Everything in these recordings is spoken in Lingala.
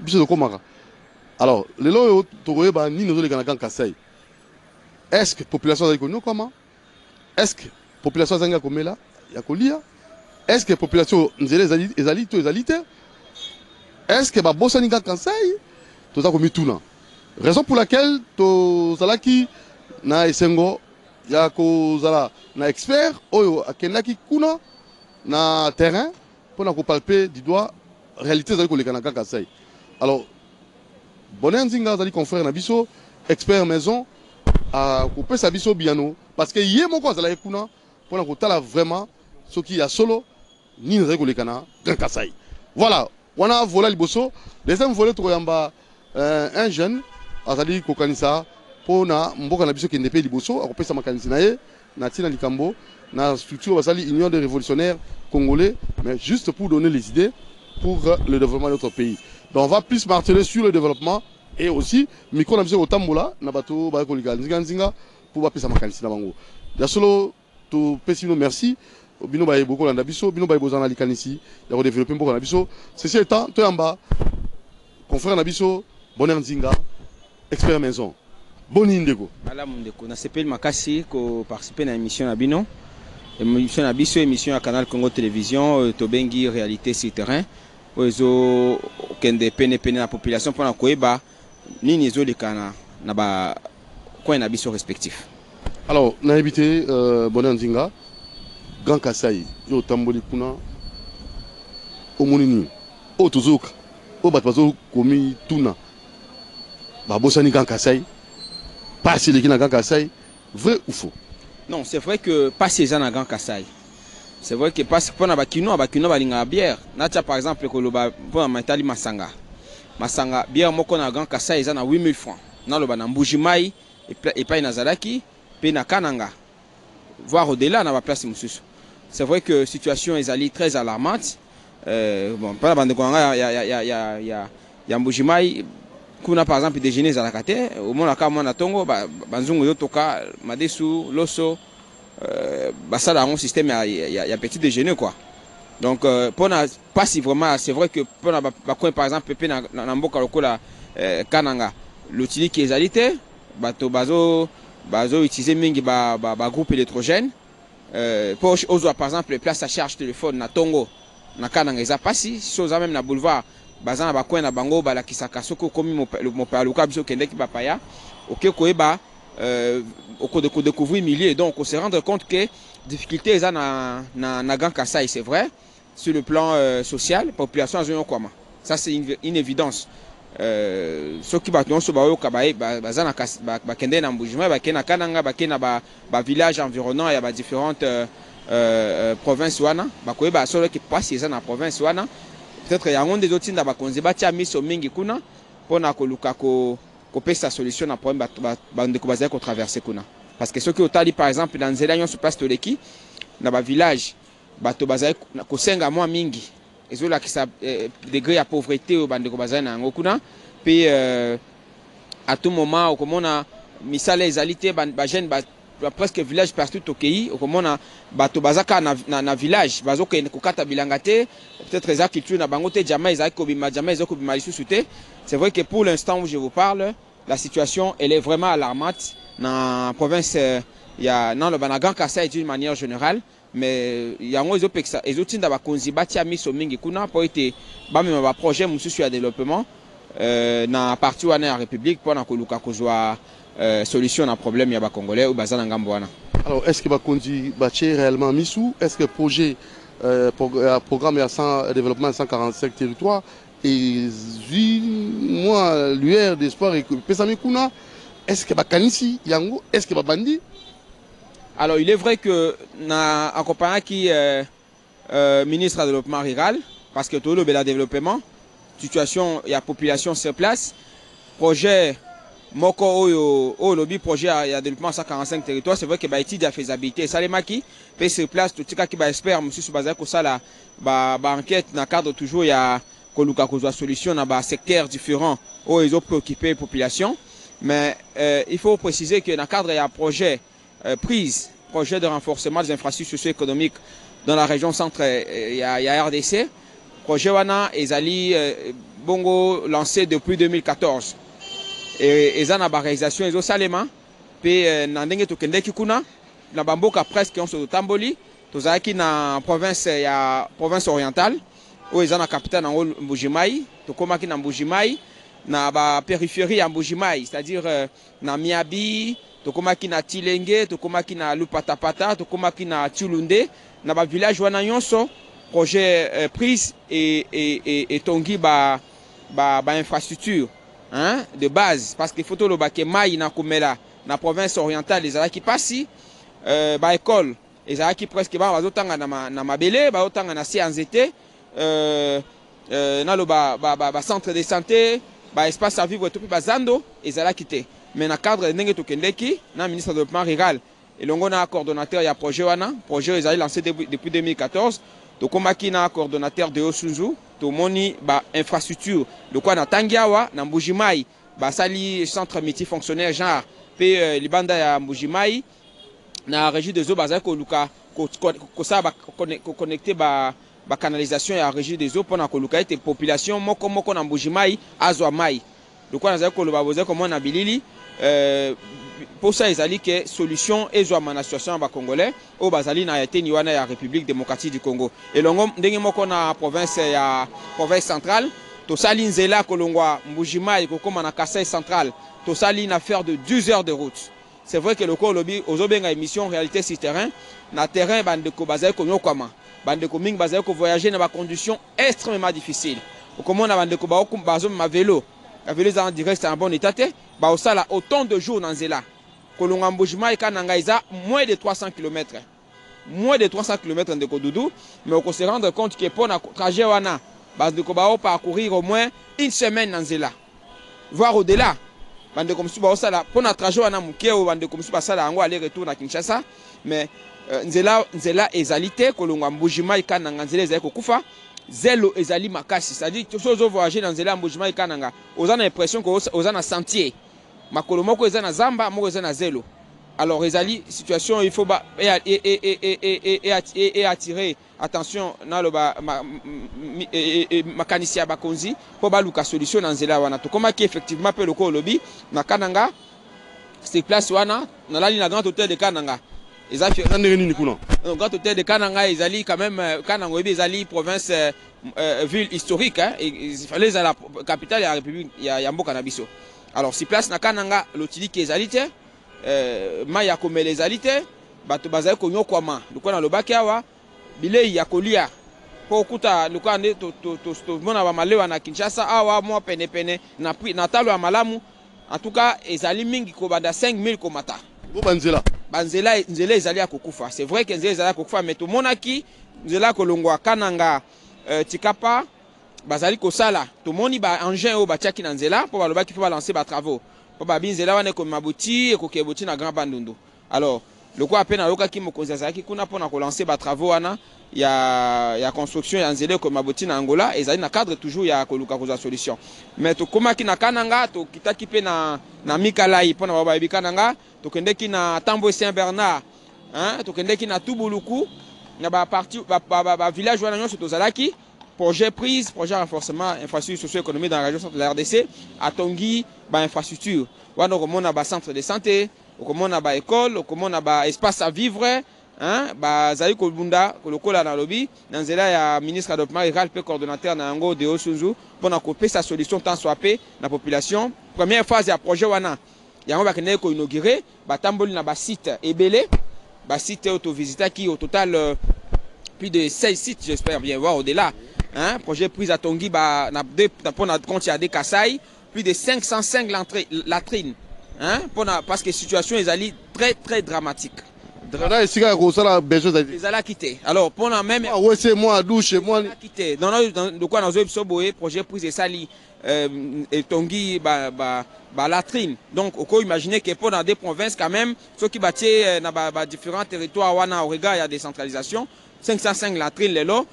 biso de komaka. Alors, les lois togoye ba ni nozo le kanakan kasai. Est-ce que population zali konyo comment? Est-ce que population zanga komela ya kolia? Est-ce que population nzele ezali to ezali te? Est-ce que ba bossa ni kasai? To za komi tuna. Raison pour laquelle to zalaki na esengo ya ko zala na expert oyo akendaki kuna na terrain pour na ko palper du doigt réalité zali ko le kanakan kasai. Alors, Bonheur Nzinga zali confrère na biso, expert maison, à couper sa biso biano, parce que yé mon quoi zala kuna, pour na kotala vraiment, ce qui a solo, ni ne rigole kana, grand kasai. Voilà, on a volé le bosso, deuxième volet troyamba, un jeune, azali kokanisa, pour na mboka na biso qui ne paye le bosso, à couper sa makanisi nae, na tina likambo, na structure basali Union des révolutionnaires congolais, mais juste pour donner les idées pour le développement de notre pays. Donc on va plus marteler sur le développement et aussi micro na biso otambola na bato ba ko liga nzinga pour ba pesa makanisi na bango. Ya solo to pesino merci bino ba eboko na biso bino ba ebozana likanisi ya ko développer mboko na biso. Ceci étant to yamba confrère na biso Bonheur Nzinga expert maison. Boni ndeko. Ala mundeko na sepel makasi ko participer na émission na bino. Émission na biso émission à Canal Congo Télévision to bengi réalité sur terrain. Ozo kende pene na population pour na koeba nini zo lekana na ba coin na biso respectif. Alors, na habité Bonheur Nzinga Grand Kasai yo tamboli kuna omonini o tozoka o batbazo komi tuna ba bosani Grand Kasai pas si lekina Grand Kasai vrai ou faux? Non, c'est vrai que pas ces gens à Grand Kasai. C'est vrai que parce que pour bakino balinga bière. Natia par exemple koloba pour matali masanga. Masanga bière moko na Grand Kasai eza na 8000 francs. Na loba na Mbujimai et pas na Zalaki, pe na Kananga. Voire au-delà na ba place mususu. C'est vrai que situation est très alarmante. Bon, pas la bande konga ya Mbujimai kuna par exemple déjeuner Zalakate, au moins la ka mona tongo banzungu yo toka madesu loso ça dans un système il y a petit déjeuner quoi. Donc pour pas si vraiment c'est vrai que pour par exemple pepe na mboka lokola Kananga l'outil qui est alité bato bazo utiliser mingi ba groupe électrogène pour ozo par exemple place à charge téléphone na tongo na Kananga eza pasi si même na boulevard bazana ba coin na bango ba la kisaka soko komi mo paluka biso kendeki ba paya OK koeba au cours de découvrir milliers. Donc on se rendre compte que difficulté est na Grand Kasai, c'est vrai. Sur le plan social, population a quoi. Ça c'est une évidence. Ceux qui battent sur Bao Kabaye, bazana bakende na Mbujima, bakena Kananga, bakena ba village environnant, il y a différentes provinces wana. Bakoye ba solo qui passe ça na province wana. Peut-être il y a un des autres na bakonze batia miso mingi kuna pona koluka ko sa solution à problème bande ko bazay ko traverser kuna parce que ceux qui otali par exemple dans nzela nyon se place toleki na ba village bato bazay ko senga moi mingi ezola ki sa degré à pauvreté au bande ko bazay na ngokuna puis à tout moment au komona misala ezalité ba jeune presque village partout tokeyi au komona bato bazaka na village bazoka ko kata bilangate peut-être les culture na bangote jamais ezaki ko bima jamais ezoko bima lisusu te. C'est vrai que pour l'instant où je vous parle, la situation elle est vraiment alarmante dans la province. Il y a dans le Grand Kasai d'une manière générale, mais il y a un autre qui a konzi bati ami so mingi kuna pour être même un projet mususu ya développement na partie wana la République pour na koluka kozwa solution à problème ya ba congolais ou bazana ngambo wana. Alors est-ce que ba konzi bati réellement misu? Est-ce que projet programme ya développement 145 territoires et moi lueur d'espoir et que pesami kuna est-ce que bakanisi yango est-ce que babandi? Alors il est vrai que na accompagné qui ministre de développement rural parce que tout le bel développement situation il y a population sur place projet moko oyo lobby projet il y a développement 145 territoires c'est vrai que ba étude de faisabilité ça les maki pe sur place tout tika ki ba expert monsieur baza ko sala ba enquête na cadre toujours il y a koluka kozwa solution na ba secteurs différents où ils ont préoccupé la population mais il faut préciser que dans le cadre il y a un projet projet de renforcement des infrastructures socio-économiques dans la région centre il y a RDC projet wana ezali bongo lancé depuis 2014 et eza na ba réalisation ezo salema pe na ndenge to kende kuna na bamboka presque on se tamboli tozaki na province orientale où eza na capitale na Mbujimai to komaki na Mbujimai na ba périphérie ya Mbujimai, c'est-à-dire na Miabi, to komaki na Tilenge, to komaki na Lupatapata, to komaki na Tulunde, na ba village wana nyonso projet prise et tongi ba infrastructure hein, de base parce que faut le baké mai na komela na province orientale les ala qui passent ba école les ala qui presque ba bazotanga na mabele bazotanga na CNZT na lo ba centre de santé ba espace à vivre tout bazando les ala quitté mais na cadre ndenge to kendeki na ministre de développement rural et longo na coordonnateur ya projet wana projet ils a lancé depuis 2014 to komaki na coordonnateur de Osunzu to moni ba infrastructure de quoi na Tangiawa na Mbujimai ba sali centre multifonctionnaire genre pe libanda ya Mbujimai na régie des eaux bazako luka ko ça ba connecter ba canalisation ya régie des eaux pour na ko luka ete population moko na Mbujimai azwa mai de quoi na zako lo baboze comme na bilili pour ça ils allaient que solution ezwa ma situation ba congolais au bazali na été niwana ya République démocratique du Congo et longo ndenge moko na province centrale to sali nzela kolongwa Mbujimai ko koma na Kasai central to sali na faire de 12 heures de route. C'est vrai que le Kolobi ozobenga émission réalité sur terrain na terrain bande ko bazali ko nyokama bande ko ming bazali ko voyager na ba conditions extrêmement difficiles comment na bande ko ba bazo ma vélo la vélo en direct c'est en bon état ba osala autant de jours dans nzela kolonga Mbujimai kananga iza moins de 300 km. Moins de 300 km de Kodoudou, mais on se rendre compte que pour un trajet wana, base de Kobao parcourir au moins une semaine dans Nzela, voire au-delà. Bande comme si pour un trajet wana mukeo bande comme si basala ango aller retour na Kinshasa, mais Nzela ezalité kolonga Mbujimai kananga Nzela ezali kufa, zelo ezali makasi, c'est-à-dire que chose voyager dans Nzela Mbujimai kananga, on a l'impression que on a un sentier. Makolo moko eza na zamba moko eza na zelo. Alors ezali situation il faut attirer attention na lo ba makanisi ya bakonzi po ba luka solution na nzela wana to koma ki effectivement pe loko lobi na Kananga c'est place wana na la ligne na grand hôtel de Kananga ezali nini kuna grand hôtel de Kananga ezali quand même Kananga ezali province ville historique hein il fallait la capitale de la République ya mboka na biso. Alors si place na Kananga lotili ki ezali te maya komele ezali te bato bazali konyokwama lokwa na lobaki awa bilei ya kolia po okuta lokwa nde to mona ba malewa na Kinshasa awa mwa pene na talo ya malamu en tout cas ezali mingi ko banda 5000 komata bo banzela nzela ezali ya kokufa. C'est vrai que nzela ezali ya kokufa mais to monaki nzela kolongwa Kananga tikapa bazali kosala to moni ba engin o batiaki na nzela po balobaki po balancer ba travaux po ba binzela wana ko mabuti e ko keboti na Grand Bandundu. Alors le quoi appena loka ki mokonzi azaki kuna pona ko lancer ba travaux wana ya construction ya nzela ko mabuti na Angola ezali na cadre toujours ya ko luka ko solution mais to komaki na Kananga to kitaki pe na Mikalai pona ba bi Kananga to kendeki na Tambo Saint-Bernard hein to kendeki na Tubuluku na ba parti ba village wana nyonso to zalaki projet prise, projet renforcement, infrastructure socio-économique dans la région centre de la RDC, à Tongi, infrastructure. On a un centre de santé, on a une école, on a un espace à vivre, hein, Zaï Kolbunda, Kolokola dans le lobby, dans le ya ministre de développement rural, coordonnateur dans Ango de Osunzu, pour couper sa solution tant soit paix la population. Première phase, il y a un projet wana, il y a un projet qui est inauguré, Tamboli na site Ebele, site auto-visita qui au total plus de 16 sites, j'espère bien voir au-delà. Hein, projet prise à Tongi, pour notre compte, il y a des Kassai, plus de 505 latrines. Hein, parce que la situation est très dramatique. Ils allaient quitter. Alors, pour la même. Oui, c'est moi, douche, moi. Quitter. Dans le coin, dans un projet prise et sali, et Tongi, latrine. Donc, on peut imaginer que pour dans des provinces, quand même, ceux qui battent dans différents territoires, au regard, il y a des centralisations. 505 latrines, les lots.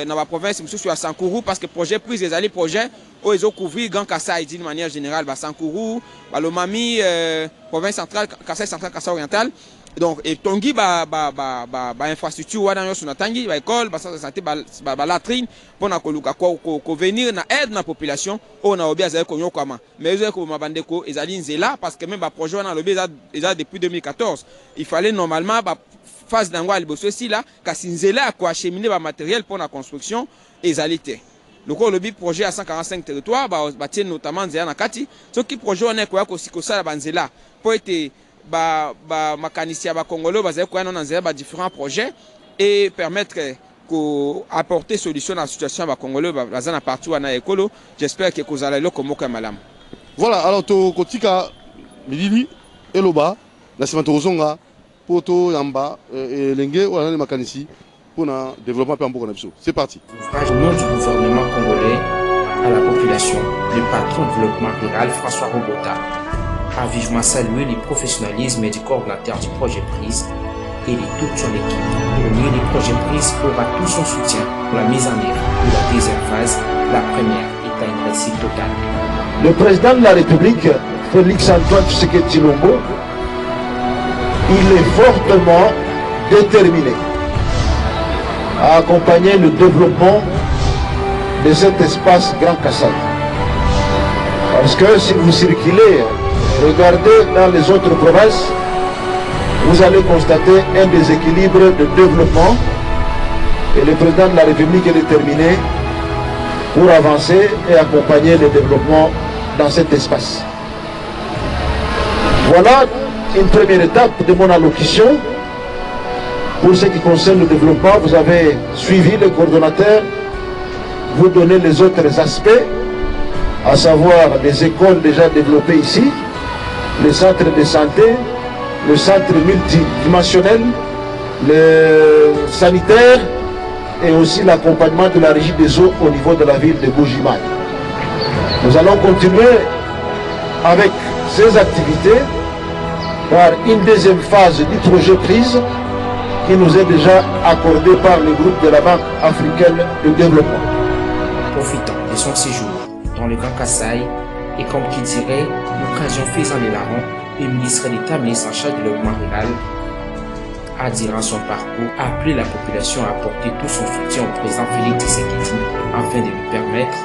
Dans la province, je suis à Sankourou parce que le projet prise des alliés projets où ils ont couvert Grand Kassai d'une manière générale. Sankourou, Lomami, province centrale, Kassai central, Kassai oriental. Donc, et tongi infrastructure wana nyonso na tangi ba école ba centre de santé ba latrine pona koluka ko venir na aide na population on a obia za ko nyokama mais zo ko mabande ko ezali nzela parce que même ba projet wana lobi eza depuis 2014 il fallait normalement ba phase d'angwa liboso si là kasi nzela ko acheminer ba matériel pour la construction ezali te. Donc le projet à 145 territoires ba tient notamment nzela na kati so ki projet on est ko sala ba nzela pour être makanisia ba Congolais bazali ko na nzela ba différents projets et permettre apporter solution à la situation ba Congolais bazana partout na ekolo. J'espère que kozala loko moko malam. Voilà, alors to kotika milili eloba la sematozonga poto yamba lenge wala les makanisi pour le développement peu en Biso. C'est parti. Au nom du gouvernement congolais à la population, le patron de développement rural François Robota a vivement salué le professionnalisme du coordinateur du projet Prise et de toute son équipe. Au lieu du projet Prise aura tout son soutien pour la mise en œuvre de la deuxième phase, la première est une réussite totale. Le président de la République, Félix Antoine Tshisekedi Tshilombo, il est fortement déterminé à accompagner le développement de cet espace Grand Kassai. Parce que si vous circulez, regardez dans les autres provinces, vous allez constater un déséquilibre de développement et le président de la République est déterminé pour avancer et accompagner le développement dans cet espace. Voilà une première étape de mon allocution. Pour ce qui concerne le développement, vous avez suivi le coordonnateur, vous donnez les autres aspects, à savoir les écoles déjà développées ici, les centres de santé, le centre multidimensionnel, le sanitaire et aussi l'accompagnement de la régie des eaux au niveau de la ville de Bujimaï. Nous allons continuer avec ces activités par une deuxième phase du projet Prise qui nous est déjà accordé par le groupe de la Banque africaine de développement. Profitant de son séjour dans le Grand Kassai et comme qui dirait, l'occasion faisant les larrons, le ministre d'État ministre en charge du développement rural a durant son parcours appelé la population à apporter tout son soutien au président Félix Tshisekedi afin de lui permettre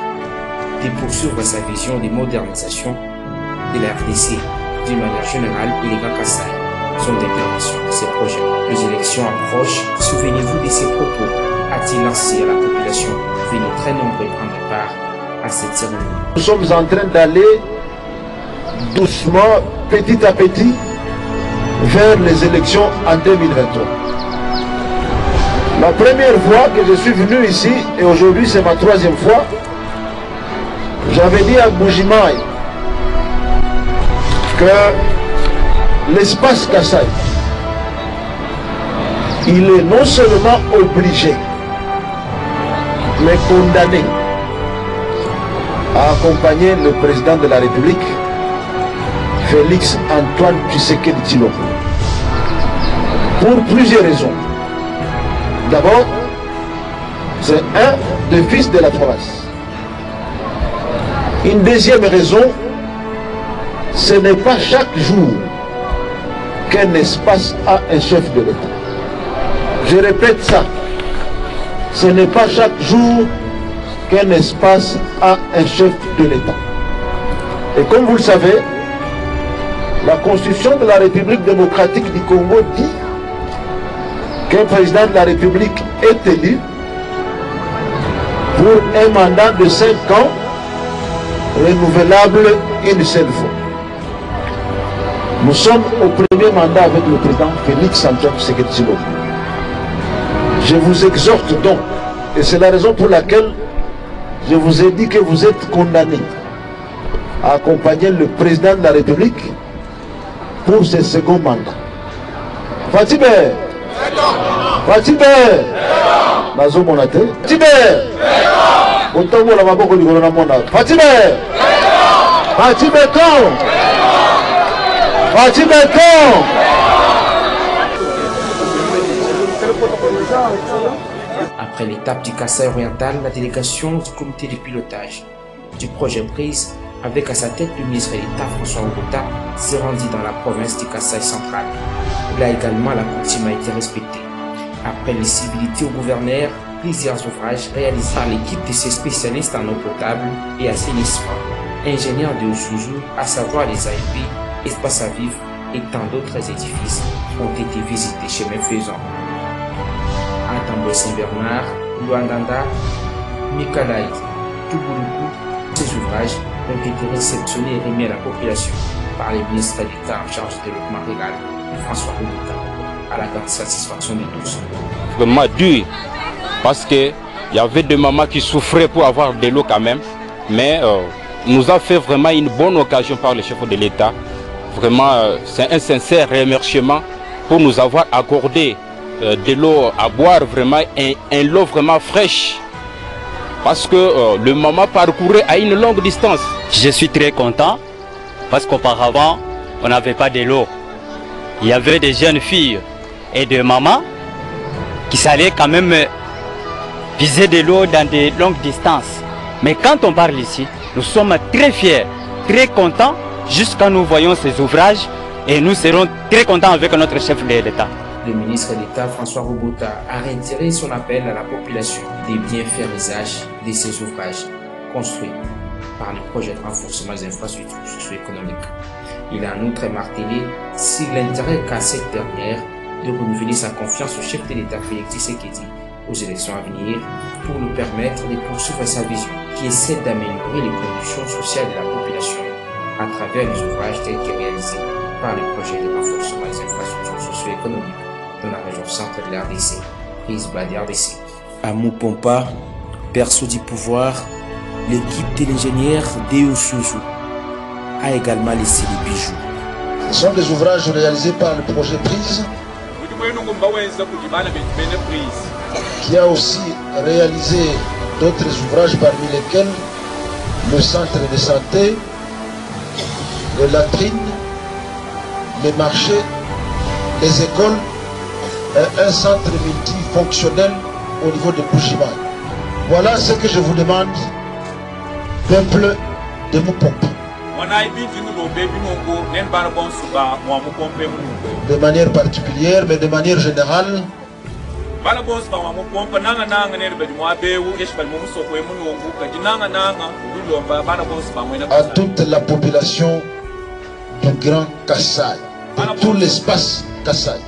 de poursuivre sa vision de modernisation de la RDC d'une manière générale et les Grand Kassai. Son intervention, ses projets, les élections approchent. Souvenez-vous de ses propos. A-t-il lancé à la population? Venez très nombreux prendre part à cette cérémonie. Nous sommes en train d'aller doucement, petit à petit, vers les élections en 2023. La première fois que je suis venu ici, et aujourd'hui c'est ma troisième fois, j'avais dit à Bujimaï que l'espace Kassai, il est non seulement obligé, mais condamné à accompagner le président de la République, Félix Antoine Tshisekedi Tshilombo, pour plusieurs raisons. D'abord, c'est un des fils de la province. Une deuxième raison, ce n'est pas chaque jour qu'un espace a un chef de l'État. Je répète ça. Ce n'est pas chaque jour qu'un espace a un chef de l'État. Et comme vous le savez, la Constitution de la République démocratique du Congo dit qu'un président de la République est élu pour un mandat de 5 ans renouvelable une seule fois. Nous sommes au premier mandat avec le président Félix Antoine Tshisekedi Tshilombo. Je vous exhorte donc, et c'est la raison pour laquelle je vous ai dit que vous êtes condamnés à accompagner le président de la République pour ce second mandat. Fatibé, Fatibé, Nazo Monate, Fatibé, Otomo la maboko ligolo na mona. Fatibé, Fatibé quand, Fatibé quand. Après l'étape du Kassai oriental, la délégation du comité de pilotage du projet Prise avec à sa tête le ministre de l'État François Robota, s'est rendu dans la province du Kasaï central. Là également, la coutume a été respectée. Après les civilités au gouverneur, plusieurs ouvrages réalisés par l'équipe de ces spécialistes en eau potable et assainissement, ingénieurs de Osuzu, à savoir les AEP, espaces à vivre et tant d'autres édifices ont été visités chez mes faisans. À Tamboy Saint-Bernard, Luandanda, Mikalaï, Touboulou, ces ouvrages ont été réceptionnés et remis à la population par les ministres d'État en charge du développement rural et François Robota, à la grande satisfaction de tous. Vraiment dur, parce qu'il y avait des mamans qui souffraient pour avoir de l'eau quand même, mais nous a fait vraiment une bonne occasion par le chef de l'État. Vraiment, c'est un sincère remerciement pour nous avoir accordé de l'eau à boire, vraiment, un l'eau vraiment fraîche. Parce que le maman parcourait à une longue distance. Je suis très content parce qu'auparavant, on n'avait pas de l'eau. Il y avait des jeunes filles et des mamans qui savaient quand même puiser de l'eau dans des longues distances. Mais quand on parle ici, nous sommes très fiers, très contents jusqu'à nous voyons ces ouvrages et nous serons très contents avec notre chef de l'État. Le ministre d'État François Robota a réitéré son appel à la population de bien faire usage de ces ouvrages construits par le projet de renforcement des infrastructures socio-économiques. Il a en outre martelé sur l'intérêt qu'a cette dernière de renouveler sa confiance au chef de l'État Félix Tshisekedi aux élections à venir pour lui permettre de poursuivre sa vision qui est celle d'améliorer les conditions sociales de la population à travers les ouvrages tels que réalisés par le projet de renforcement des infrastructures socio-économiques dans la région centre de l'RDC, prise bas d'RDC. À Moupompa, berceau du pouvoir, l'équipe de l'ingénieur Deo Suzu a également laissé les bijoux. Ce sont des ouvrages réalisés par le projet Prise, qui a aussi réalisé d'autres ouvrages parmi lesquels le centre de santé, les latrines, les marchés, les écoles, et un centre multifonctionnel au niveau de Bujimaï. Voilà ce que je vous demande, peuple de Moupompa. De manière particulière, mais de manière générale, à toute la population du Grand Kasaï, de tout l'espace Kasaï.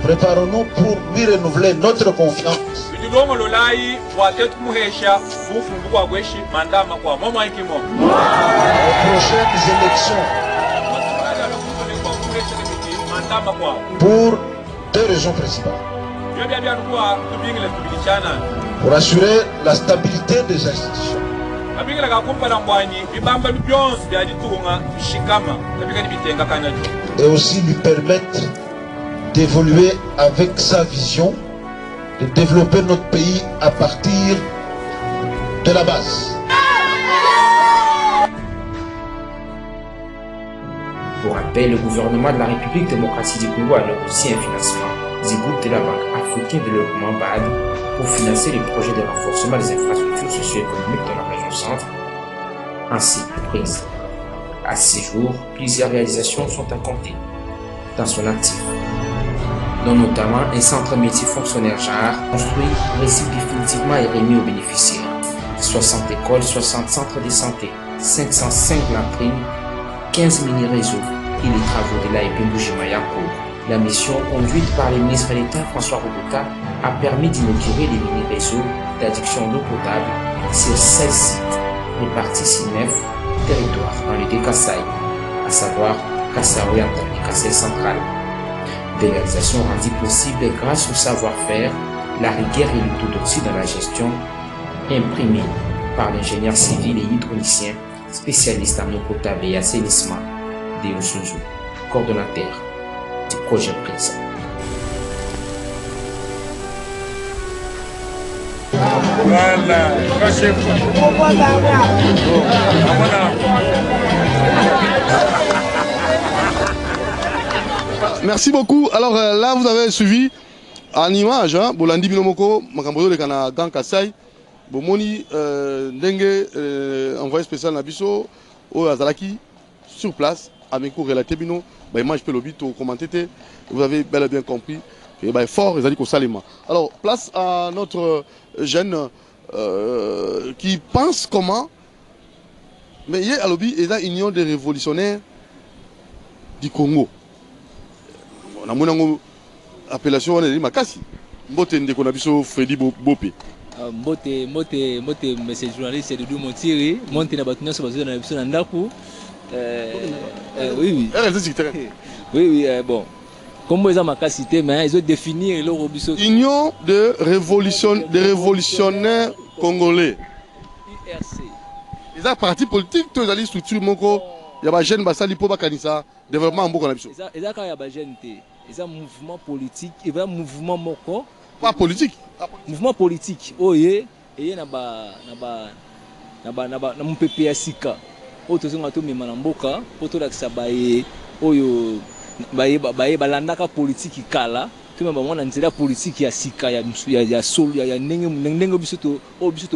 Préparons-nous pour lui renouveler notre confiance. Aux prochaines élections. Pour deux raisons principales. Pour assurer la stabilité des institutions. Et aussi lui permettre d'évoluer avec sa vision, de développer notre pays à partir de la base. Pour rappel, le gouvernement de la République démocratique du Congo a négocié un financement du groupe de la Banque africaine de développement BAD pour financer les projets de renforcement des infrastructures socio-économiques dans la région centre, ainsi que Prise. À ce jour, plusieurs réalisations sont à compter dans son actif, dont notamment un centre multifonctionnaire genre construit, récit définitivement et remis aux bénéficiaires, 60 écoles, 60 centres de santé, 505 latrines, 15 mini-réseaux et les travaux de l'AEP Bujimaï en cours. La mission conduite par le ministre de l'État François Robota a permis d'inaugurer les mini-réseaux d'adduction d'eau potable sur 16 sites répartis sur 9 territoires dans les deux Kasaï, à savoir Kasaï oriental et Kasaï central. Des réalisations rendues possibles grâce au savoir-faire, la rigueur et l'orthodoxie dans la gestion, imprimée par l'ingénieur civil et hydraulicien spécialiste en eau potable et assainissement, Deo Suzu, coordonnateur du projet Prise. Merci beaucoup. Alors là, vous avez suivi en image, Bolandi Binomoko, Makambozo de Kana Gan Kasai, Bomoni, Ndenge, envoyé spécial Nabiso, au Azalaki, sur place, avec vous relaté Bino, image Pelobito, commenté, vous avez bel et bien compris, et fort, ils ont dit qu'au Salima. Alors, place à notre jeune qui pense comment, mais il y a à l'objet, il y a une union des révolutionnaires du Congo. On a mon appellation, on a dit Makassi. Mbote ndeko biso Freddy Bopé. Mbote monsieur journaliste de Doudou Montiri, monte na batunya so bazo na biso na ndaku. Oui. Oui, bon. Comme ils ont Makassi, mais ils ont défini leur biso. Union de révolutionnaires congolais. URC. Ils ont parti politique, tous les structures moko. Il y a des jeunes basali pour bakanisa développement en beaucoup biso. Ils ont quand il y a des jeunes ils ont mouvement politique, il y a mouvement moko. Pas politique. Mouvement politique. Oye, et na mpepe sika. O to zonga to mema na mboka, poto la kisabaye oyo baye balandaka politique kala. To mema mwana nzela politique ya sika ya sol ya ndenge biso to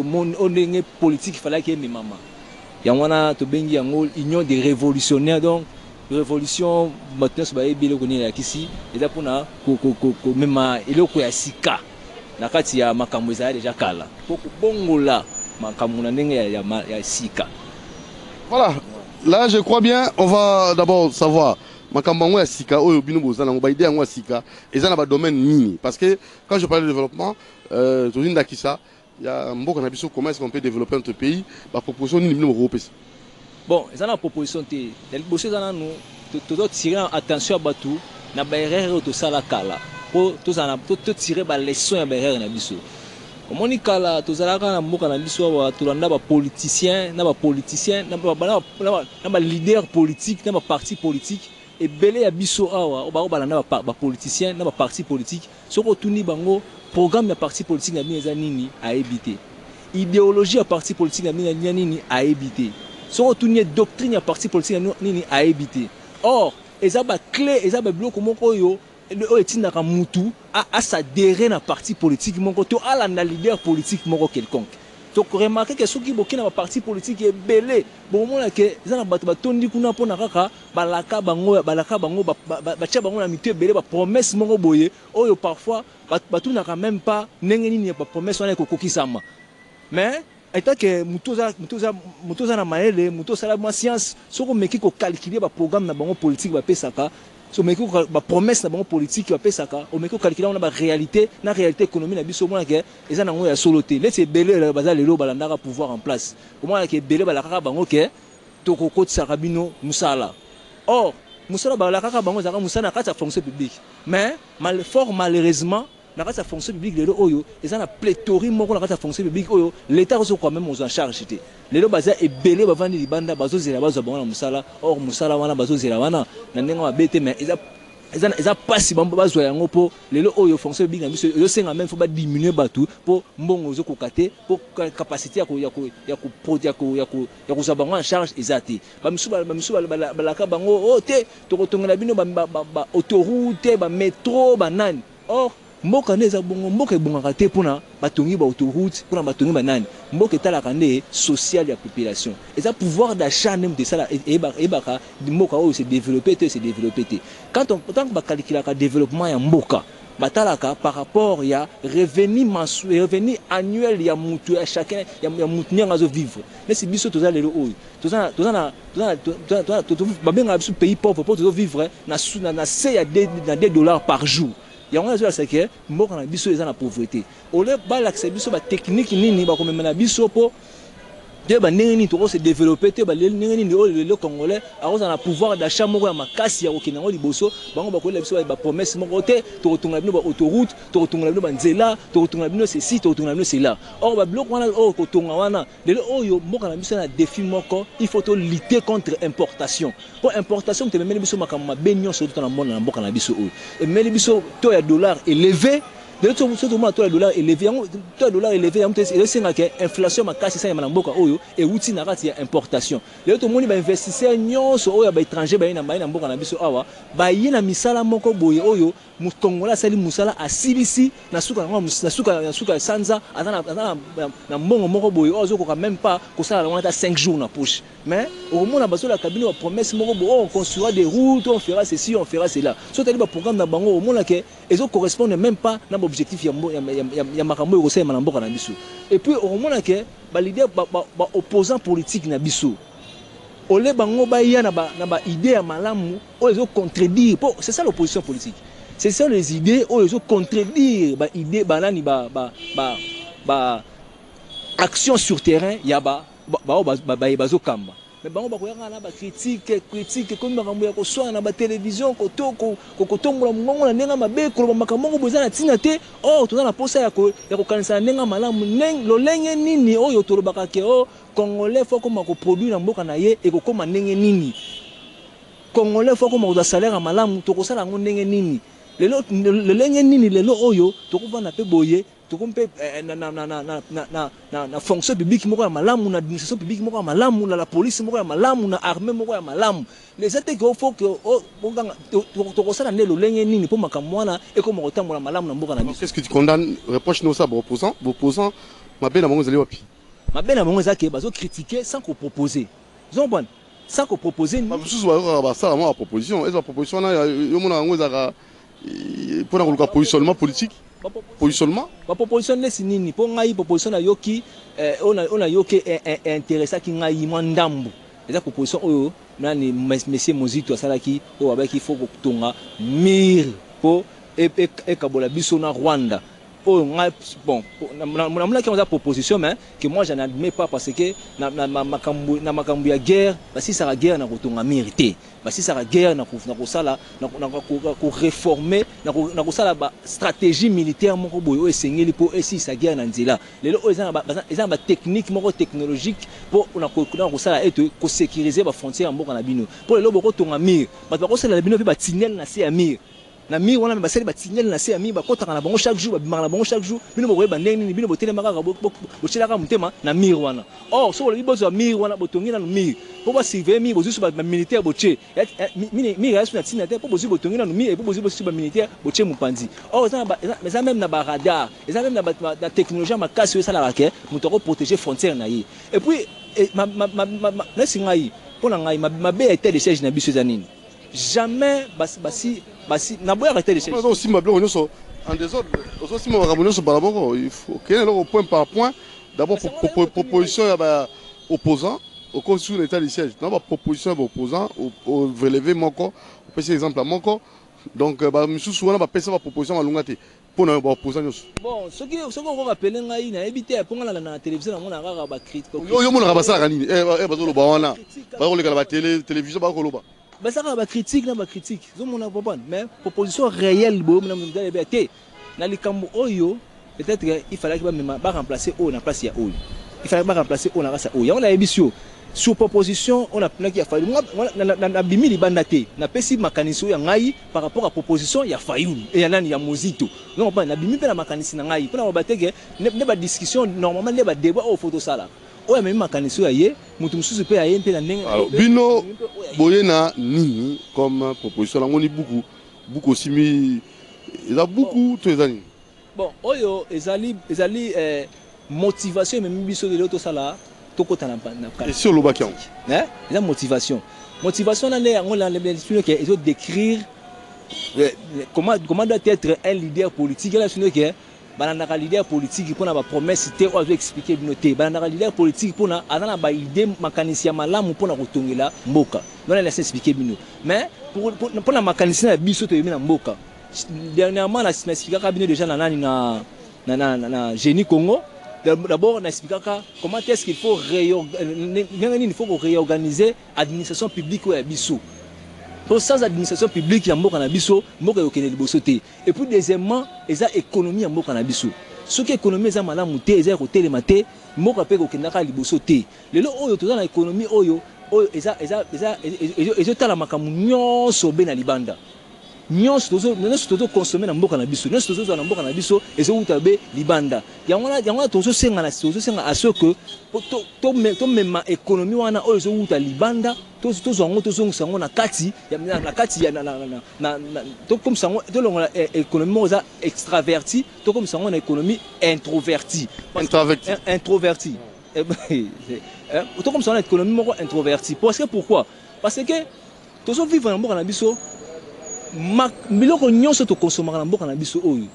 monde ndenge politique fala ki mema. Ya wana to bengi yango union des révolutionnaires donc révolution maintenant so baye bilo koni la kisi eza pona ko mema eloko ya sika na kati ya makambo za déjà kala pour bongola makambo na ndenge ya sika. Voilà, là je crois bien on va d'abord savoir makambo ya sika oyo bino bozana ba idée ya sika eza na domaine nini parce que quand je parle de développement tozinda kisa il y a mboka na biso comment est-ce qu'on peut développer notre pays ba proposition nini bino européen. Bon, ils ont une proposition. Les bosses nous tirer attention à Batou, na barrière de Salakala. Pour tirer les leçons à barrière na biso. Comme on dit kala, tous les gens na mboka na biso tout le monde politicien, na leader politique, na parti politique et belé à biso awa, ba politicien, na parti politique. Soko tuni bango programme ya parti politique na bien nini à éviter. Idéologie à parti politique na bien nini à éviter. Sur une doctrine à parti politique à éviter. Or, les clés, les blocs comme Oyo, le Mutu à s'adhérer à un parti politique, à la leader politique quelconque. Donc, remarquez que ceux qui sont dans un parti politique est belé. Bon, moi, que les gens qui sont dans balaka bango, na mité belé, promesse mongo boye. Oyo parfois, batu n'a même pas n'engeni pas promesse on est kokokisama. Mais étant que mutoza na maele mutoza la science soko meki ko calculer ba programme na bango politique ba pesaka so meki ko ba promesse na bango politique ba pesaka o meki ko calculer on ba réalité économique na biso mona ke eza nango ya soloté laisse belé bazali lelo balandaka pouvoir en place au moins ke belé balaka bango ke to ko kotisa kabino musala. Or musala balaka bango zaka musala na kati ya fonction publique mais malheureusement dans la fonction publique de l'Oyo, ils ont la pléthore de la fonction publique Oyo, l'État reçoit quand même aux en charge. Les lois est belé avant les bandes bazo zéla bazo bon musala or musala wana bazo zéla wana nandenga bête mais ils ont pas si bon bazo yango pour les lois Oyo fonction publique monsieur yo senga même faut pas diminuer batou pour mbongo zo kokate pour capacité ya ko sabango en charge ezati ba misu balaka bango o te to kotonga bino ba autoroute ba métro ba nani. Or mboka neza bongo mboka ebongaka te pona batongi ba autoroute pona batongi banani mboka etalaka nde social ya population eza pouvoir d'achat même de ça ebaka mboka oyo se développer te quand on tant que ba calculaka développement ya mboka batalaka par rapport ya revenu mensuel revenu annuel ya mutu ya chacun ya mutu nyanga zo vivre mais si biso toza lelo oyo toza babenga biso pays pauvre pour tozo vivre na se ya $2 par jour. Il y a un raison c'est que mboka na biso eza na pauvreté. Ole ba l'accès biso ba technique nini ba komema na biso po de ba nini to se développer te ba nini le congolais aroza na pouvoir d'achat moko ya makasi ya okinango liboso bango ba ko la biso ba promesse moko te to tonga bino ba autoroute to tonga bino ba nzela to tonga bino ceci to tonga bino cela. Or ba bloc wana o ko tonga wana le oyo mboka na biso na défi moko il faut to lutter contre importation. Pour importation te memeli biso makamma benyo surtout na monde na mboka na biso o. Et meli biso to ya dollar élevé le dollar élevé et c'est l'inflation ma casse ça ya mboka oyo et outil na kati ya importation le to moni ba investisseur nyonso oyo ba étranger ba ina mboka na biso awa ba yina misala moko boye oyo mukongola sali musala asilisi na suka sanza atana na mbongo moko boye ozo ko même pas ko sala na 5 jours na push mais au moment na baso la cabine wa promesse moko boye on construira des routes on fera ceci on fera cela so tali ba programme na bango au moment que ezo correspondent même pas na objectif ya makambo yo kosema na mboka na biso et puis au moment que ba leader ba opposant politique na biso ole bango ba ya na ba idée ya malamu o ezo contredire c'est ça l'opposition politique c'est ça les idées o ezo contredire ba idée ba nani ba action sur terrain ya ba bazo kamba mais bango ba koyanga na ba critique comme makambo ya ko soa na ba télévision ko tombola mongo na nenga mabe ko ba makambo boza na tina te toza na posa ya ko kanisa nenga malamu lo lenge nini oyo tolobaka ke congolais faut comme ko produire na mboka na ye e ko koma nenge nini congolais faut comme ko salaire malamu to ko sala ngo nenge nini lelo lenge nini lelo oyo to ko vana pe boye na fonction publique moko ya malamu na administration publique moko ya malamu na la police moko ya malamu na armée moko ya malamu les attaques qu'il faut que to ko sala ne lo lenge nini pour makamwana e ko moko tambola malamu na mboka na biso. Qu'est-ce que tu condamnes reproche nous ça opposant mabe na mongo zali wapi mabe na mongo zaki bazo critiquer sans qu'on proposer zombon sans qu'on proposer ba mususu ba sala mo proposition et proposition na yo mona ngo zaka pour na ko positionnement politique positionnement ba proposition lesi nini po ngai proposition na yoki on a yoki intéressé ki ngai mandambu eza proposition oyo nani monsieur Mozito asalaki o abaki faut ko tonga mir po e kabola biso na Rwanda bon na mla ki on a proposition mais que moi j'en admets pas parce que na makambu ya guerre basi ça la guerre na kotonga mérité basi ça la guerre na ko sala na ko réformer na ko sala ba stratégie militaire moko boyo esengeli po esi sa guerre na nzela lelo eza ba technique moko technologique po na ko sala eto ko sécuriser ba frontière mboka na bino po lelo boko tonga mir ba ko sala bino pe ba tunnel na se ya mir na mi wana ba sali ba tunnel na se ya mi ba kotaka na bango chaque jour ba bimaka na bango chaque jour bino boye ba ndenge ni bino botele makaka bo chilaka mutema na mi wana so le bozo mi wana botongi na mi po ba surveiller mi bozo ba militaire boche mi yasu na tina te po bozo botongi na mi et po bozo ba militaire boche mupanzi ça même na ba radar ça même na technologie makasi yo sala rake muto ko protéger frontière na yi et puis na singai po na ngai mabe était de siège na biso zanini jamais basi na boya arrêter de chercher aussi ma blonde en désordre aussi ma rabonneuse par rapport il faut qu'il y ait le point par point d'abord proposition ya opposant au cas sur l'état de siège non pas proposition opposant au relever moko on peut exemple moko donc ba monsieur souvent ba pesa ba proposition ma lungate pour na ba opposant bon ce qui on rappeler ngai na éviter pour na télévision na mona rara ba critique yo mona ba sala nini bazo lo ba wana ba ko le ba télévision ba ko lo ba ça va critique na ba critique zo mona pas mais proposition réelle bo na munda liberté na likambo oyo peut-être il fallait que ba remplacer o na place ya oyo il fallait ba remplacer o na rasa oyo on a émission sur proposition on a plein qui a fallu na bimi libanda te na pesi makanisi ya ngai par rapport à proposition ya Fayulu et ya nani ya Mozito non pas na bimi pe na makanisi na ngai pour na ba teke ne ba discussion normalement ne ba débat au photo sala oya même makanisi ya ye mutu mususu pe ya ye pe na ndenge bino boyena nini comme proposition la ngoni beaucoup simi il a beaucoup tous les années bon oyo ezali motivation même biso de l'auto sala tokota na et sur le bakian la motivation na ne on la que ils ont décrire comment doit être un leader politique là sur que banana leader politique pour na ba promesse te o expliquer binoté banana leader politique pour na ana ba idée makanisi ya malamu pour na kotongela mboka non la laisse expliquer bino mais pour na makanisi na biso to yemi na mboka dernièrement na expliquer bino déjà na nani na génie Congo d'abord on explique comment est-ce qu'il faut réorganiser l'administration publique ou biso. Sans administration publique ya mboka na biso, mboka yokene liboso te. Et puis deuxièmement, eza économie ya mboka na biso. Ce qui économie eza malamu te, eza ko telema te, mboka pe kokenda ka liboso te. Lelo oyo toza na économie oyo eza tala makamu nyonso be na libanda. nyonso tozo consommer na mboka na biso nyonso tozo na mboka na biso ezo utabe libanda yango tozo senga à ce que to mema économie wana oyo ezo uta libanda tozo ngo tozo sango na kati ya na to comme sango to longa économie oza extraverti to comme sango na économie introverti to comme sango na économie moko introverti parce que pourquoi parce que tozo vivre na mboka na biso biloko nyonso to consommer na mboka na biso oyo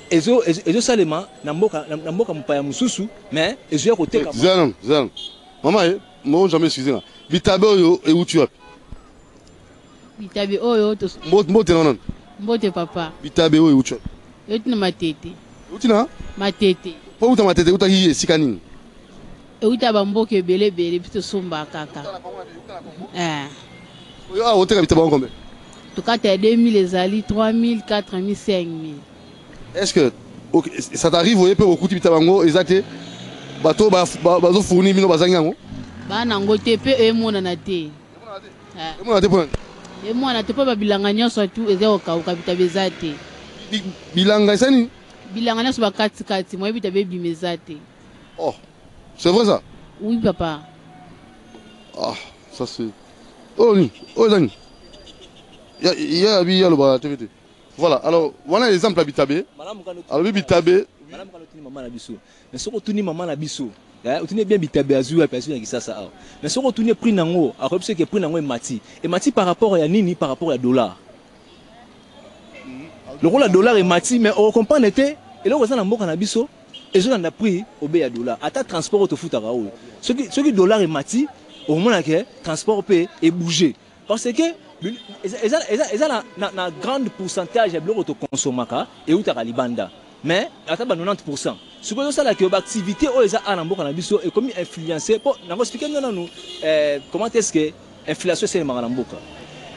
ezo salema na mboka mpaya mususu mais ezo ya koteka zan mama mo jamais excusez bitabe oyo euti wapi bitabe oyo to mbote non mbote papa bitabe oyo euti wapi euti na matete euti na matete po uta matete uta hi esika nini euti ba mboke bele bito somba kaka oyo oteka bitabe en combien to kata 2000 ezali 3000 4000 5000. Est-ce que ça t'arrive voyez peu beaucoup bitabe ngo exacte bato bazo fournir mino bazangi ngo bana ngo tepe emona na te emona te point emona te pa bilanga nyonso tu ezao ka bitabe zate bilanga sani bilanga nyonso ba kati moi bitabe bimezate. Oh c'est vrai ça? Oui papa. Ah ça c'est oh Dani il y a le bas TVT. Voilà, alors voilà l'exemple à Bitabe. Alors Bitabe maman na biso mais soko tuni maman na biso otuni bien Bitabe azua parce que ça ça mais soko tuni prix nango a que prix nango et mati par rapport à nini par rapport à dollar le rôle à dollar et mati mais on comprend était et là on na mboka na biso et je na prix au be ya dollar ata transport au futa raoul ce qui dollar et mati au moins que transport peut et bouger parce que na grande pourcentage de biloko to consomaka et utaka libanda mais ata ba 90% ce que ça la que activité o eza ana mboka na biso et comme influencer pour na expliquer nous comment est-ce que inflation c'est na mboka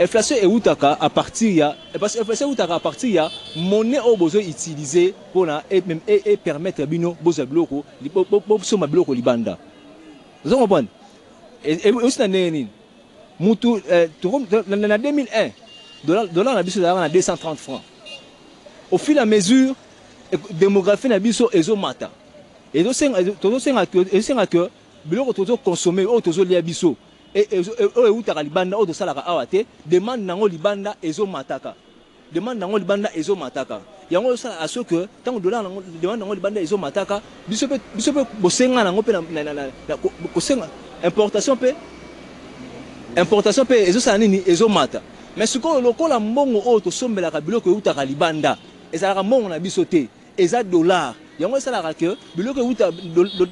inflation et utaka à partir ya parce que inflation utaka à partir ya monnaie au besoin utiliser pour na et même et permettre bino boza biloko soma biloko libanda vous comprenez et aussi na nini mutu na 2001 dollar na biso na 230 francs au fil et à mesure démographie na biso ezo mata ezo senga que biloko tozo consommer o tozo lia biso et o utaka libanda o to salaka awate demande nango libanda ezo mataka yango ça à ce que tant dollar nango demande nango libanda ezo mataka biso pe bosenga nango pe na kosenga importation pe ezo sa nini ezo mata mais ce que lokola mbongo o to sombela ka biloko utaka libanda ezalaka mbongo na biso te eza dollar yango ça la que biloko uta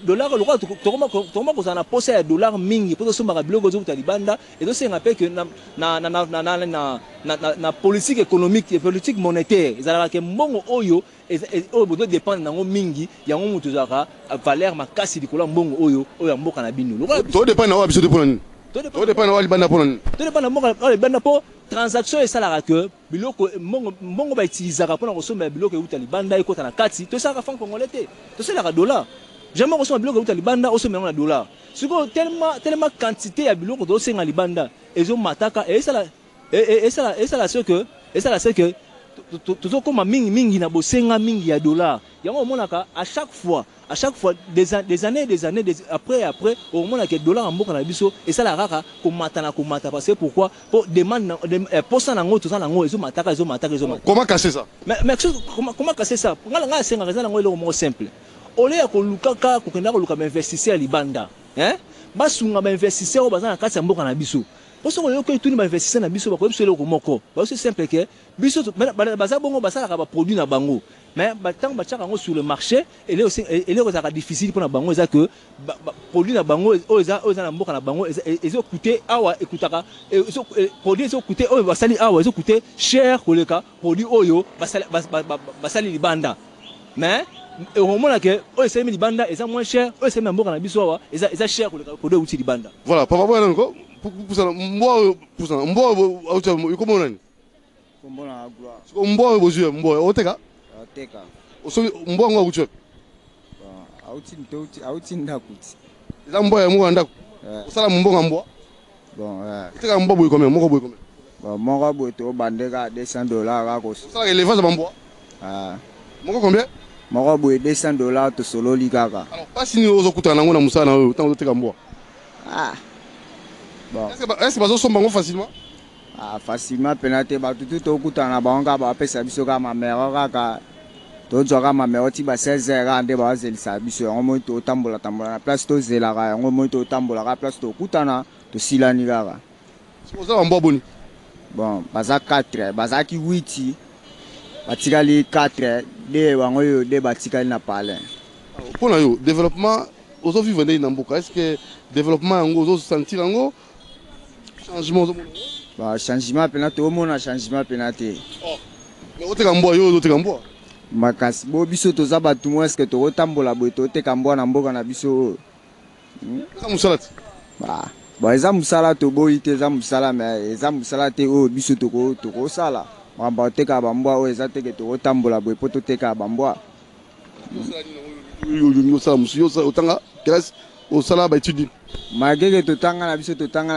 dollar lokola to koma ko sana posa ya dollar mingi po to sombaka biloko zo uta libanda ezo senga pe que na politique économique et politique monétaire ezalaka ke mbongo oyo doit dépendre nango mingi yango mutu zaka valeur makasi likola mbongo oyo mboka na bino to dépend na wa biso te ponani to dépend na wa libanda ponani to dépend na mboka libanda po transaction et ça la que biloko mbongo ba utilisaka pona kosomba biloko uta libanda ekota na kati to saka franc congolais te to c'est la dollar jamais kosomba biloko uta libanda osomba na dollar siko tellement quantité ya biloko to senga libanda ezo mataka et ça la ce que tout comme mingi na bosenga mingi ya dollar yango monaka à chaque fois des années après au moment que dollar en mboka na biso et ça la raka ko mata parce que pourquoi pour demande pour ça nango tout ça nango ezo mataka comment casser ça mais comment casser ça ngala senga raison nango le mot simple ole ya ko lukaka ko kenda ko luka investisseur libanda basunga ba investisseur bazana kati ya mboka na biso parce que ko tuni ba investisseur na biso ba ko biso le moko ba c'est simple que biso baza bongo basala ka ba produit na bango mais tant ba tchaka ngo sur le marché et là c'est difficile pour na bango ça que produit na bango oza na mboka na bango ezo coûter awa ekutaka produit ezo coûter oyo basali awa ezo coûter cher koleka produit oyo basali libanda mais au moment que oyo c'est libanda eza moins cher oyo c'est mboka na biso awa eza cher koleka produit uti libanda voilà papa bwana ngo mbo auta yuko nani kombona agua mbo bozue mbo oteka teka osomi mbo ngo akuchwe auti ndakuti eza mbo ya mbo ndako osala mbo ngambwa bon teka mbo boy combien moko boy combien Bon, mon boto bandega $200 à cause. Ça l'élevage à Bamboa. Ah. Mon combien? Mon boto $200 to solo ligaka. Alors pas si nous autres na ngona musana autant de Kamboa. Ah. Bon. Est-ce que bazo sombango facilement? Ah, facilement penate ba tout okuta na bango ba pesa biso ka ma mère kaka. To joga ma mère ti ba 16h ande ba zelisa biso ngo to tambola na place to zelaka ngo to tambola ka place to okutana to silani kaka. Vous avez un bon boni. Bon, baza 4, baza ki 8, batikali 4, de wangoyo de batikali na palais. Pour le développement, aux vivre dans Mboka, est-ce que développement aux sentir en changement? Bah changement penate au monde changement penate. Oh. Mais ote kamboa yo ote kamboa. Makasi bo biso to za batu mo est-ce que to tambola bo to te kamboa na mboka na biso. Ça musalati. Bah bon, eza musala to boyi te eza musala mais eza musala te o biso to ko sala. Ba te ka bambwa o eza te ke to tambola bo poto te ka bambwa. Yo sala musu yo otanga classe au sala ba étude. Magege to tanga na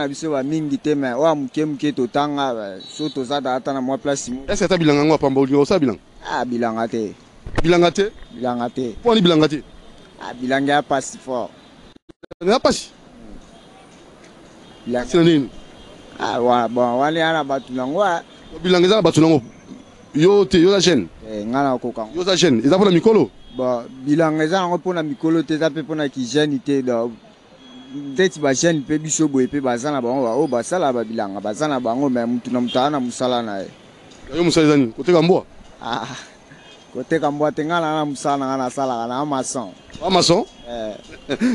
biso ba mingi te mais o muke to tanga so to za da ata na mo place mo. Est-ce que ta bilanga ngo pamba o sa bilang? Ah bilanga te. Bilanga te? Bilanga te. Pour ni bilanga te. Ah bilanga pas si fort. Na pas si. Bilanga. Ah wa bon wale ana batu nango. Bilanga za batu nango. Yo te yo la chaîne. Ngana ko kan. Yo la chaîne, eza pona mikolo. Ba bilanga za ngo pona mikolo te za pe pona ki jeune te do. Deti ba jeune pe biso boye pe bazana bango ba o basala ba bilanga bazana bango mais mutu na mutana musala na e. Yo musala zani kote kamboa. Ah. Côté Kamboa tengana na musala na sala na maçon. Ah maçon?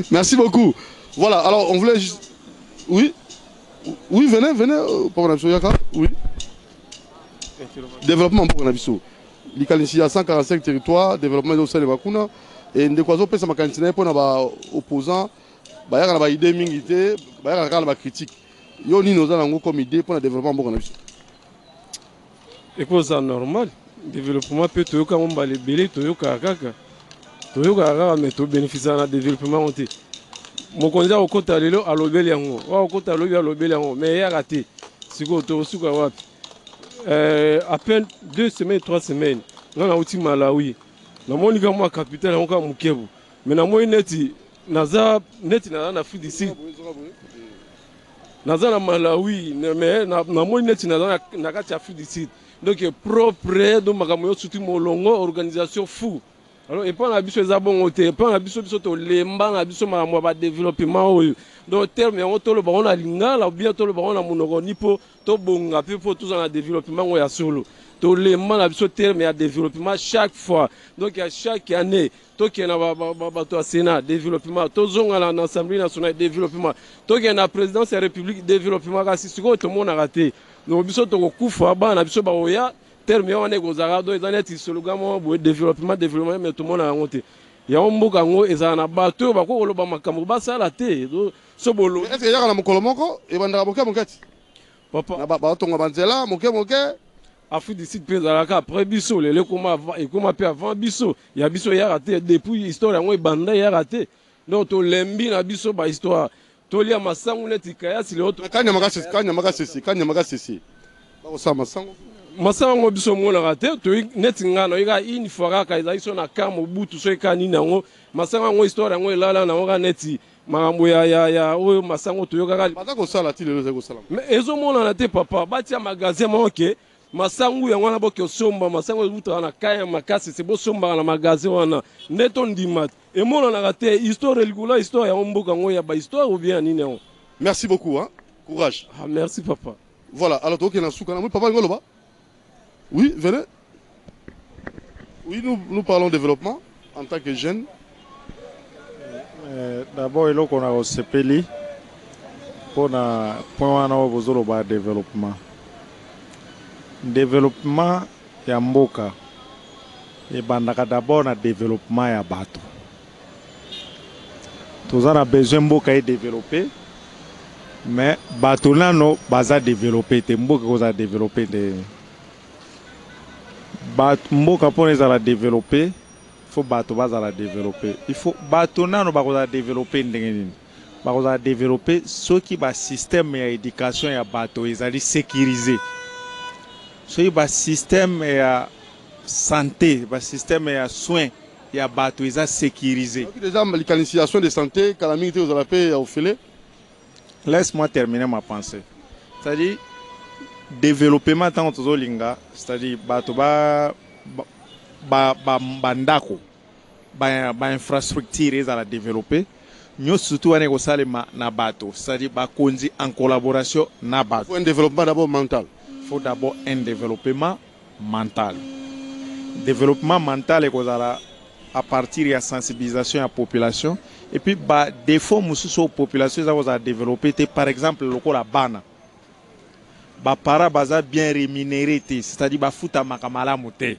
Merci beaucoup. Voilà, alors on voulait juste oui. Oui, venez pour la Yaka. Oui. Développement pour la Bisso. Il y a 145 territoires, développement de Sale Bakuna et ndekwazo pesa makantina pour na opposant ba yaka na ba idée mingité, ba yaka na ba critique. Yo ni nos alango comme idée pour le développement pour la Bisso. Et quoi ça normal? Développement peut tout comme on va les belé tout kaka mais tout bénéficier d'un développement monté. Mon candidat au côté allo à l'obéli yango au côté à l'obéli yango mais il a raté siko to suka wapi à peine 2 semaines 3 semaines on a outi Malawi na moni ka moi capitaine on ka mukebu mais na moi neti naza na Afrique du Sud naza na Malawi mais na moi neti naza na kati Afrique du Sud. Donc propre donc makambo yo surtout molongo organisation fou. Alors et pas na biso za bon ote pas na biso to lemba na biso makambo ba développement oyo. Donc terme on to le ba on a lingala ou bien to le ba on a monoko nipo to bonga pe pour tout en développement o ya solo. To lemba na biso terme ya développement chaque fois. Donc à chaque année to ki na ba to Sénat développement to zonga na Assemblée nationale développement to ki na présidence de la République développement kasi siko to mona raté. Donc biso to kufa ba na biso ba oya terme on est gozara do ezaneti slogan mo bo développement mais tout le monde a honte ya mboka ngo ezana bato ba ko loba makambo ba sala te so bolo est-ce que yaka na mokolo moko e bandaka moke mokati papa na ba to ngabanzela moke Afrique du Sud pezalaka après biso lele kuma pe avant biso ya biso ya raté depuis histoire ngo banda ya raté donc to lembi na biso ba histoire to lia masangu neti kaya sile auto kanya makasisi ba ko sa masangu masango biso mona raté to neti ngano ika une fois ka iza iso na kamo butu so ikani nango masango ngo histoire ngo elala na ngo neti makambo ya oyo masango to yoka baza ko sala ti lelo za ko sala mais ezo mona na te papa batia magasin moke masango yango na boke somba masango butu na kaya makasi c'est bo somba na magasin wana neto ndimat et mona na raté histoire ligula histoire ya mboka ngo ya ba histoire ou bien nini ngo. Merci beaucoup hein, courage. Ah merci papa. Voilà, alors toi qui na souka na moi papa ngolo ba. Oui, venez. Oui, nous parlons développement en tant que jeunes. D'abord, il faut qu'on a sepeli pour na point wana bozolo ba développement. Développement ya mboka et bandaka d'abord na développement ya bato. Tous on a besoin mboka et développer mais bato nano baza développer te mboka ko za développer de mboka pour les la développer, il faut bateau la développer. Il faut bateau non ba développer ndengeni. Ba développer ce qui ba système d'éducation ya bateau ils allaient sécuriser. soki basystème ya santé basystème ya soin ya bato eza sécurisé. Déjà l'initiation de santé calamité aux alapés au filet. Laisse-moi terminer ma pensée. C'est-à-dire développement tant que linga, c'est-à-dire bato bandako ba infrastructure eza la développer. Nous surtout on est au salima na bato, c'est-à-dire ba konzi en collaboration na bato. Il faut un développement d'abord mental. Il faut d'abord un développement mental. Développement mental est à partir de la sensibilisation à la population. Et puis, des fois, la population a développé, par exemple, le la bana. Les parents sont bien rémunérés, c'est-à-dire qu'ils foutent à makamala mouté.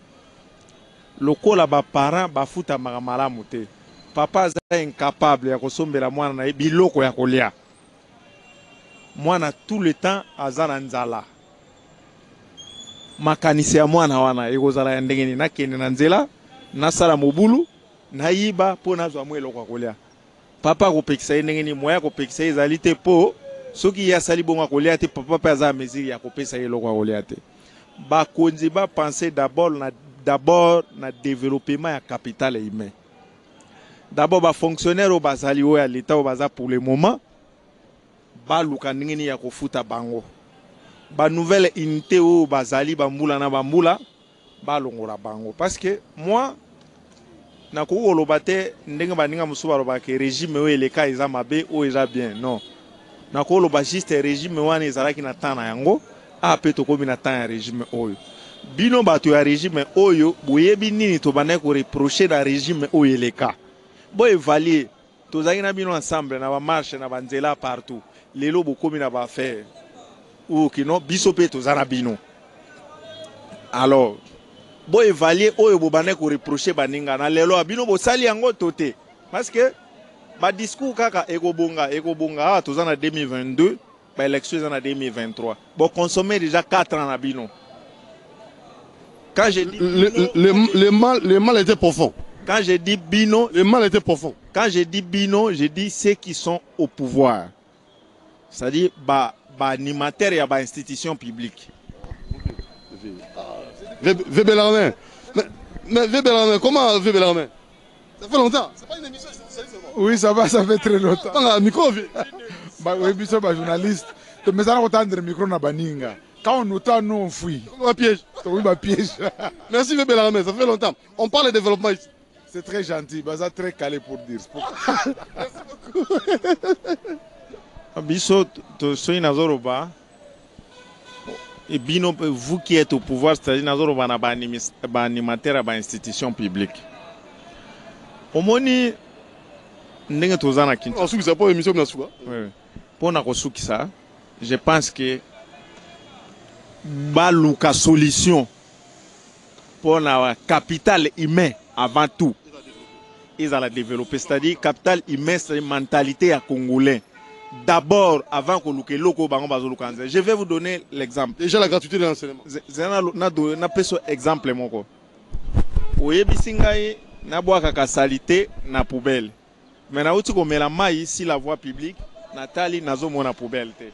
Le la parents foutent à makamala mouté. Papa est incapable de consommer la moine na biloko ya kolia. Moine tout le temps azana nzala. Makanisi ya mwana wana ekozala ya ndenge nini nakende na nzela nasala mobulu nayiba mpo nazwa mwa eloko ya kolia. Papa akopekisa ye ndenge nini moya akopekisa ye ezali te mpo soki ye asali bongo ya kolia te papa mpe aza na mesure ya kopesa ye eloko ya kolia te. Bakonzi bapense d'abord na développement ya capital humain. D'abord bafonctionnaire oyo bazali oyo ya l'État oyo baza pour le moment baluka ndenge nini ya kofuta bango. Ba nouvelle unité ou bazali bambula na bambula balongola bango parce que moi na ko olobate ndenge baninga musu baloba ke régime o eleka eza mabe o eza bien non na ko oloba juste régime wana ezalaki na temps na yango a pe to komi na temps ya régime oyo bino bato ya régime oyo boyebi nini to bana ko reprocher na régime o eleka bo évaluer tozaki na bino ensemble na ba marche na banzela partout lelo bokomi na ba faire ou qui non bisope to zarabino. Alors bo évaluer oyo bobane ko reprocher baninga na lelo abino bo sali yango toté parce que ba discours kaka ekobonga to zana 2022 ba élection zana 2023 bo consommer déjà 4 ans na bino. Quand je dis le mal était profond. Quand je dis bino, le mal était profond. Quand je dis bino, je dis ceux qui sont au pouvoir. C'est-à-dire animateur et à institution publique. Vébelarmin. Mais Vébelarmin, comment Vébelarmin? Ça fait longtemps. C'est pas une émission essentielle seulement. Oui, ça fait très longtemps. Un micro. Oui, je suis journaliste. Mais ça n'a pas de micro na baninga. Quand on entend, nous on fuit. Un piège. Oui, un piège. Merci Vébelarmin, ça fait longtemps. On parle de développement ici. C'est très gentil, c'est très calé pour dire. Merci beaucoup. Biso to soy nazoroba et bino vous qui êtes au pouvoir c'est-à-dire nazoroba na ba animateur ba institution publique omoni ndenge tozana kintu on soukisa pas émission na souka oui pour na kosukisa je pense que baluka solution pour na capital humain avant tout ils allaient développer c'est-à-dire capital humain c'est mentalité à congolais. D'abord, avant que nous loko bango bazolukanze, je vais vous donner l'exemple. Déjà la gratuité de l'enseignement. Na peso exemple moko. Oyebi ngai na boa kaka salité na poubelle. Mais na uti ko mela mai si la voie publique, Nathalie nazo mona poubelle te.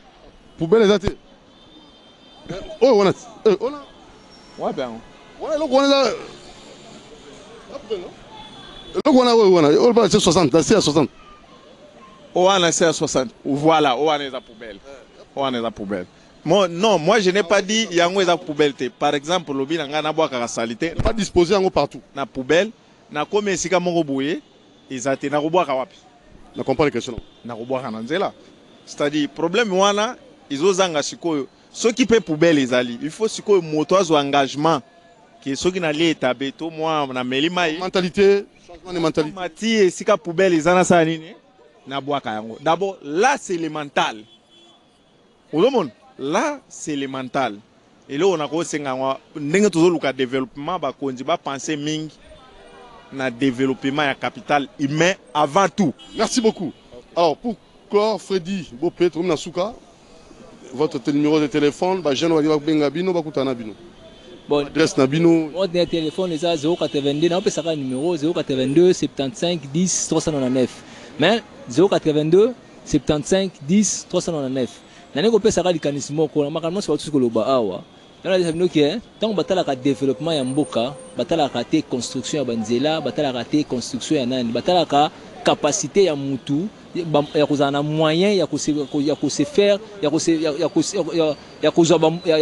Poubelle ezate. Oh wana. Ona. Ouais ben. Ouais loko wana la. Loko wana. On va 60, c'est à 60. Ouana c'est à 60. Voilà, Ouana est la poubelle. Ouana est la poubelle. Non, moi je n'ai pas dit yango est la poubelle. Par exemple, lobi nanga na boa kaka salité. Pas disposer yango partout. Na poubelle, na comme sika moko boye, ezate na boa ka wapi. Na comprendre la question. Na boa kana nzela. C'est-à-dire problème wana izozanga sikoyo. Ceux qui paient poubelle ezali, il faut sikoyo moto azo engagement que ceux qui na l'état beto moi na melima mentalité, changement de mentalité. Mati sika poubelle ezana sa nini? D'abord, là c'est le mental. Là c'est le mental. Et là on a commencé à développement, à penser na développement et capital humain avant tout. Merci beaucoup. Alors pour clore, Freddy Bopé, votre numéro de téléphone, bon, adresse Nabino. Votre téléphone est à 082, on peut savoir le numéro 082 75 10 399. Mais 082 75 10 399. Nane ko pesa ka likanisimo ko makamno so tusko loba awa tant batalaka développement ya mboka batalaka te construction ya banzela batalaka te construction ya nani batalaka capacité ya mutu ya kozana moyen ya se faire ya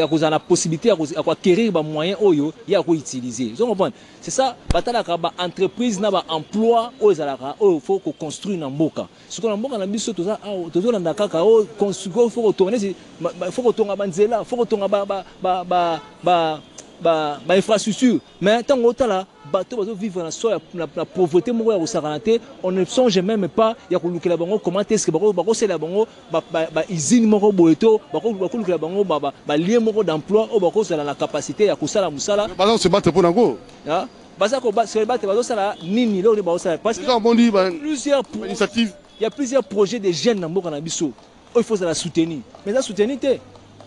kozana possibilité ya acquérir ba moyen oyo ya ko utiliser. Vous comprenez? C'est ça batalaka ba entreprise na ba emploi oyo zalaka oyo faut ko construire na mboka. Ce qu'on mboka na biso toza tozo landa kaka o construire faut ko tourner faut ko tonga banzela faut ko tonga ba infrastructure mais tant que là bateau bazo vivre na pauvreté moko ya kosakanate on ne songe même pas ya kolukela bango comment est-ce que bako sela bango ba usine moko boeto bako kolukela bango ba lien moko d'emploi o bako sala na capacité ya kosala musala bazo se battre pour nango hein baza ko se battre bazo sala nini lo bazo sala parce que plusieurs initiatives il y a plusieurs projets de jeunes na mboka na biso il faut la soutenir mais la soutenir te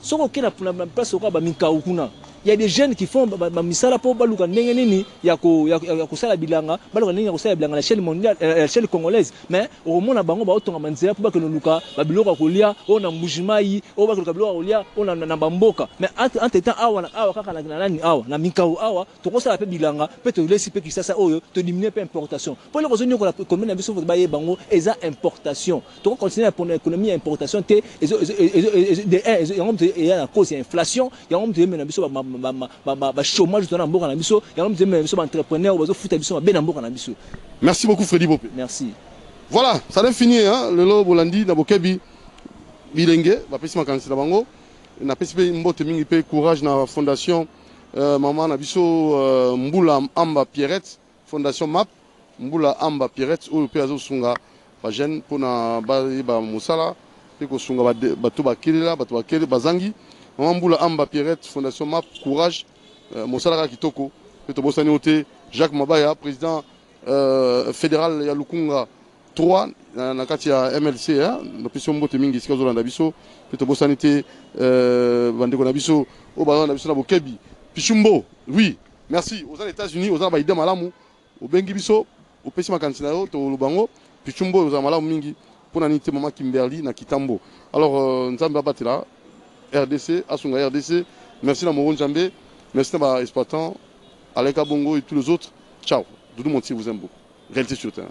soko kena pour la place ko ba mikawukuna. Il y a des jeunes qui font misala pour baluka ndenge nini ya ko sala bilanga baluka ndenge ya ko sala bilanga la chaîne mondiale la chaîne congolaise mais au monde na bango ba otonga manzela pour ba que luka ba biloko ko lia on a mbujimai o ba ko biloko ko lia on na bamboka mais entre temps awa kaka na nani awa na mikau awa to ko sala pe bilanga pe to lesi pe kisasa oyo to diminuer pe importation pour le kozonyo ko la commune na biso ba ye bango eza importation to ko continuer pour l'économie importation te de on y a la cause inflation ya on te na biso ba chômage dans mboka na biso ya on même biso entrepreneur bazo futa biso ba mboka na biso. Merci beaucoup Freddy Bopé. Merci. Voilà, ça a fini hein le lo bolandi na bokebi bilenge ba pesi makanisi na bango na pesi pe mbote mingi pe courage na fondation maman na biso Mbula Amba Pierrette fondation MAP Mbula Amba Pierrette o pe azo sunga ba jeune pona ba musala pe ko sunga ba to ba kelela ba to ba kele bazangi. Mbula Amba Pierrette fondation MAP courage Mosala Kitoko Peto Bosani Ote Jacques Mabaya président fédéral ya Lukunga 3 na kati ya MLC na piso mbote mingi sika zolanda biso Peto Bosani te bandeko na biso o ba na biso na bokebi Pichumbo oui merci aux États-Unis aux Abaïda malamu au bengi biso au pesi makanisi na yo to lubango Pichumbo aux malamu mingi pona nite mama Kimberly na Kitambo alors nzambe abatela RDC, Asunga RDC, merci à Moron Djambé, merci à exploitant, Aleka Bongo et tous les autres. Ciao. Doudou Monti vous aime beaucoup. Réalité sur le terrain.